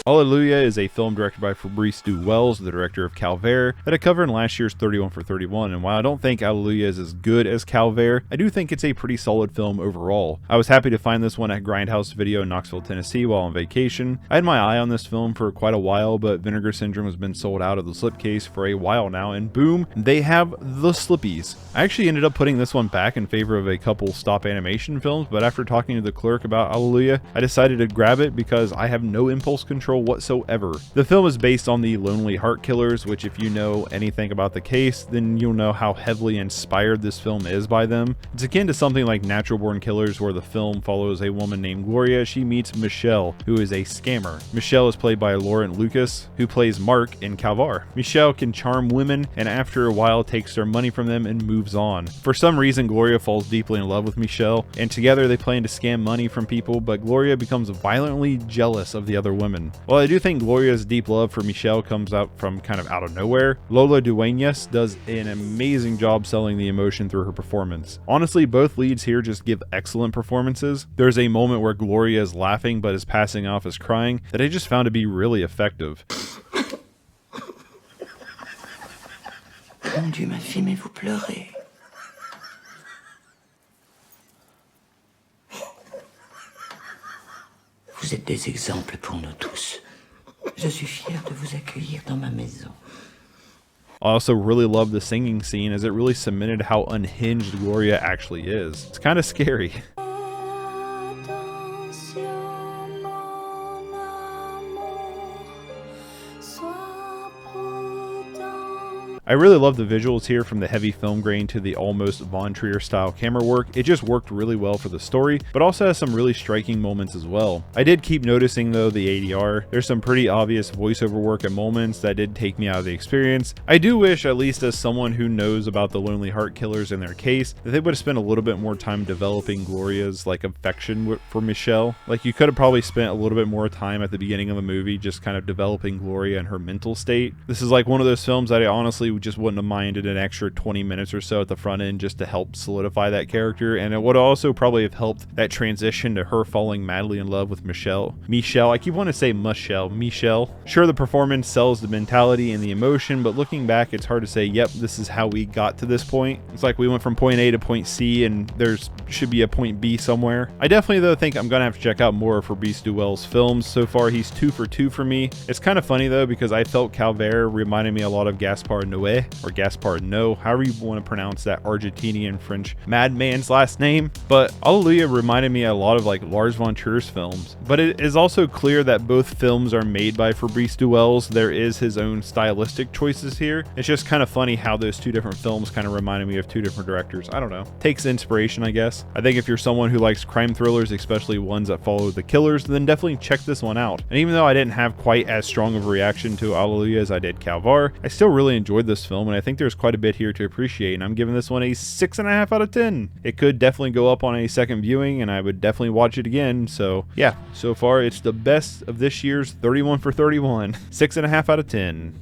Alleluia is a film directed by Fabrice Welz, the director of Tavier, that I covered in last year's 31 for 31, and while I don't think Alleluia is as good as Tavier, I do think it's a pretty solid film overall. I was happy to find this one at Grindhouse Video in Knoxville, Tennessee while on vacation. I had my eye on this film for quite a while, but Vinegar Syndrome has been sold out of the slipcase for a while now, and boom, they have the slippies. I actually ended up putting this one back in favor of a couple stop animation films, but after talking to the clerk about Alleluia, I decided to grab it because I have no impulse control whatsoever. The film is based on the Lonely Heart Killers, which if you know anything about the case, then you'll know how heavily inspired this film is by them. It's akin to something like Natural Born Killers, where the film follows a woman named Gloria. She meets Michelle, who is a scammer. Michelle is played by Laurent Lucas, who plays Mark in Tavier. Michelle can charm women and after a while takes their money from them and moves on. For some reason, Gloria falls deeply in love with Michelle, and together they plan to scam money from people, but Gloria becomes violently jealous of the other women. While I do think Gloria's deep love for Michelle comes out from kind of out of nowhere, Lola Duenas does an amazing job selling the emotion through her performance. Honestly, both leads here just give excellent performances. There's a moment where Gloria is laughing but is passing off as crying that I just found to be really effective. Mon Dieu, ma fille, mais vous pleurez. Vous êtes des exemples pour nous tous. Je suis fier de vous accueillir dans ma maison. I also really love the singing scene as it really cemented how unhinged Gloria actually is. It's kind of scary. I really love the visuals here, from the heavy film grain to the almost Von Trier style camera work. It just worked really well for the story, but also has some really striking moments as well. I did keep noticing though the ADR. There's some pretty obvious voiceover work at moments that did take me out of the experience. I do wish, at least as someone who knows about the Lonely Heart Killers and their case, that they would have spent a little bit more time developing Gloria's affection for Michelle. Like, you could have probably spent a little bit more time at the beginning of the movie just kind of developing Gloria and her mental state. This is like one of those films that I honestly just wouldn't have minded an extra 20 minutes or so at the front end just to help solidify that character, and it would also probably have helped that transition to her falling madly in love with Michelle. I keep wanting to say Michelle. Sure, the performance sells the mentality and the emotion, but looking back, it's hard to say, yep, this is how we got to this point. It's like we went from point A to point C, and there's should be a point B somewhere. I definitely though think I'm gonna have to check out more of Fabrice Welz films. So far, he's 2 for 2 for me. It's kind of funny though, because I felt Tavier reminded me a lot of Gaspar Noé, or Gaspar No, however you want to pronounce that Argentinian French madman's last name. But Alleluia reminded me a lot of Lars von Trier's films. But it is also clear that both films are made by Fabrice Welz. There is his own stylistic choices here. It's just kind of funny how those two different films kind of reminded me of two different directors. I don't know. Takes inspiration, I guess. I think if you're someone who likes crime thrillers, especially ones that follow the killers, then definitely check this one out. And even though I didn't have quite as strong of a reaction to Alleluia as I did Tavier, I still really enjoyed this film, and I think there's quite a bit here to appreciate, and I'm giving this one a 6.5 out of 10. It could definitely go up on a second viewing, and I would definitely watch it again. So yeah, so far it's the best of this year's 31 for 31. 6.5 out of 10.